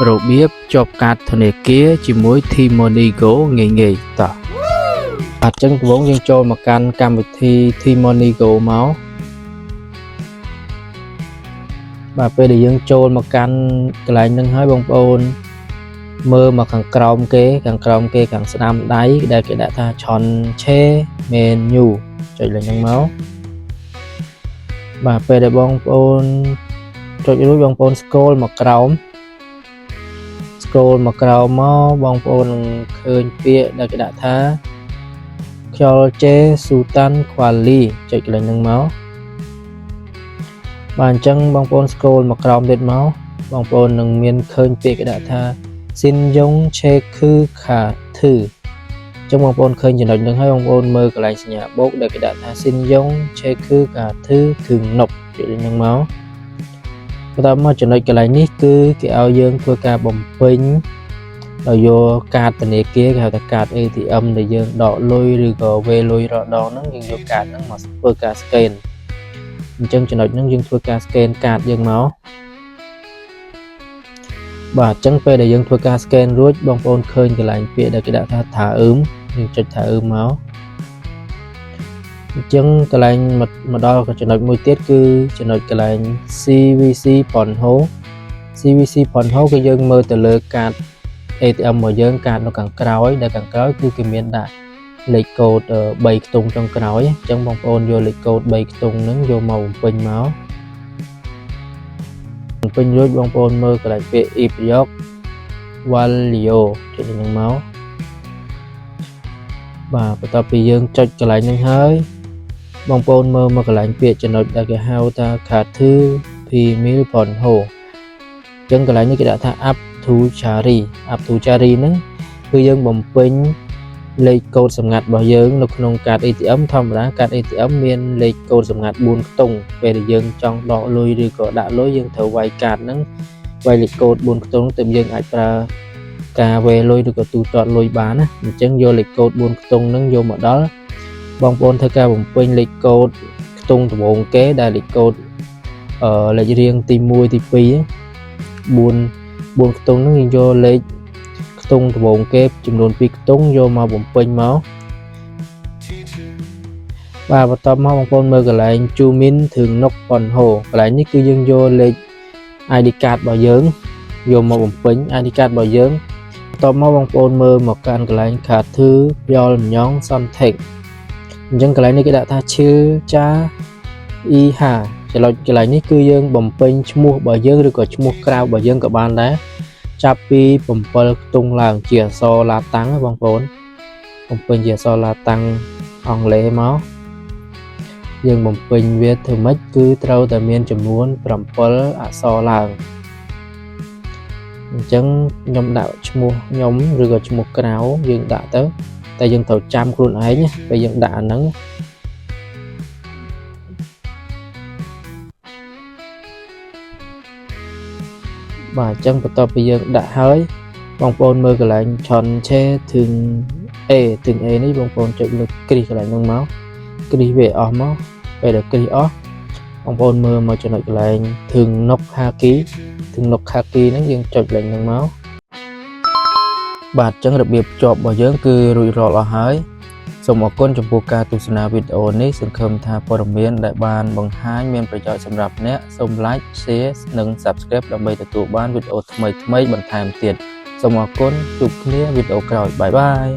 របៀបជាប់កាតធនាគារជាមួយ T-Moneygo ងាយៗតោះអញ្ចឹងដំបូងយើងចូលមកកាន់កម្មវិធី T-Moneygo មកបាទពេលដែលយើងចូលមកកាន់កន្លែងហ្នឹងហើយបងប្អូនមើលមកខាងក្រោមគេខាងស្ដាំដៃដែលគេដាក់ថា Change Menu ចុចលើហ្នឹងមកបាទពេលដែលបងប្អូនចុចរួចបងប្អូន scroll មកក្រោមមកបងប្អូននឹងឃើញពាក្យដែលគេដាក់ថា Kjolje Sultan Kuali ចុចកន្លែងហ្នឹងមកបាទអញ្ចឹងបងប្អូន scroll មកក្រោមទៀតមកបងប្អូននឹងមានឃើញពាក្យគេដាក់ថា Sinjong Cheku Khathu អញ្ចឹងបងប្អូនឃើញចំណុចហ្នឹងហើយបងប្អូនមើលកន្លែងសញ្ញាបូកដែលគេដាក់ថា Sinjong Cheku Khathu គឺនុកចុចហ្នឹងមកបន្ទាប់មកចំណុចកន្លែងនេះគឺគេឲ្យយើងធ្វើការបំពេញដោយយកកាតធនាគារគេហៅថាកាត ATM ដែលយើងដកលុយឬក៏វេលុយរកដងហ្នឹងយើងយកកាតហ្នឹងមកធ្វើការ scan អញ្ចឹងចំណុចហ្នឹងយើងធ្វើការ scan កាតយើងមកបាទអញ្ចឹងពេលដែលយើងធ្វើការ scan រួចបងប្អូនឃើញកន្លែងពាក្យដែលគេដាក់ថាថាអឺមយើងចុចថាអឺមមកអញ្ចឹងកន្លែងមកដល់ចំណុចមួយទៀតគឺចំណុចកន្លែង CVC Ponho គឺយើងមើលទៅលើកាត ATM របស់យើងកាតនៅខាងក្រោយដែលខាងក្រោយគឺគេមានដាក់លេខកូដ3ខ្ទង់ចុងក្រោយអញ្ចឹងបងប្អូនយកលេខកូដ3ខ្ទង់ហ្នឹងយកមកបំពេញមករួចបងប្អូនមើលកន្លែងពាក្យ Ipriok Valio ចុចហ្នឹងមកបាទបន្ទាប់ពីយើងចុចកន្លែងហ្នឹងហើយបងប្អូនមើលមកកន្លែងពាក្យចំណុចដែលគេហៅថា Khathu Pimil Ponho អញ្ចឹងកន្លែងនេះគេដាក់ថា Up to Chari ហ្នឹងគឺយើងបំពេញលេខកូដសម្ងាត់របស់យើងនៅក្នុងកាត ATM ធម្មតាកាត ATM មានលេខកូដសម្ងាត់4ខ្ទង់ពេលដែលយើងចង់ដកលុយឬក៏ដាក់លុយយើងត្រូវវាយកាតហ្នឹងវាយលេខកូដ4ខ្ទង់ទើបយើងអាចប្រើការវេលុយឬក៏ទូទាត់លុយបានណាអញ្ចឹងយកលេខកូដ4ខ្ទង់ហ្នឹងយកមកដល់បងប្អូនធ្វើការបំពេញលេខកូដខ្ទង់ដំបូងគេដែលលេខកូដលេខរៀងទី1ទី2 4ខ្ទង់ហ្នឹងយើងយកលេខខ្ទង់ដំបូងគេចំនួន2ខ្ទង់យកមកបំពេញមកបាទបន្ទាប់មកបងប្អូនមើលកន្លែង Chumin Thungnok Ponho កន្លែងនេះគឺយើងយកលេខ ID card របស់យើងយកមកបំពេញ ID card របស់យើងបន្ទាប់មកបងប្អូនមើលមកកាន់កន្លែង Khathu Pyolmyong Sontek អញ្ចឹងកន្លែងនេះគេដាក់ថា Chilcha Iha ចុចកន្លែងនេះគឺយើងបំពេញឈ្មោះរបស់យើងឬក៏ឈ្មោះក្រៅរបស់យើងក៏បានដែរចាប់ពី7ខ្ទង់ឡើងជាអក្សរឡាតាំងបងប្អូនបំពេញជាអក្សរឡាតាំងអង់គ្លេសមកយើងបំពេញវាធ្វើម៉េចគឺត្រូវតែមានចំនួន7អក្សរឡើងអញ្ចឹងខ្ញុំដាក់ឈ្មោះខ្ញុំឬក៏ឈ្មោះក្រៅយើងដាក់ទៅតែយើងត្រូវចាំខ្លួនឯងពេលយើងដាក់អាហ្នឹងបាទអញ្ចឹងបន្ទាប់ពីយើងដាក់ហើយបងប្អូនមើលកន្លែង Change ถึง A នេះបងប្អូនចុចលើគ្រីសកន្លែងហ្នឹងមកគ្រីសវាអស់មកពេលដែលគ្រីសអស់បងប្អូនមើលមកចំណុចកន្លែង Thungnok Khaki ហ្នឹងយើងចុចកន្លែងហ្នឹងមកបាទអញ្ចឹងរបៀបភ្ជាប់របស់យើងគឺរួចរាល់អស់ហើយសូមអរគុណចំពោះការទស្សនាវីដេអូនេះសង្ឃឹមថាព័ត៌មានដែលបានបង្ហាញមានប្រយោជន៍សម្រាប់អ្នកសូម Like Share និង Subscribe ដើម្បីទទួលបានវីដេអូថ្មីៗបន្ថែមទៀតសូមអរគុណជួបគ្នាវីដេអូក្រោយបាយបាយ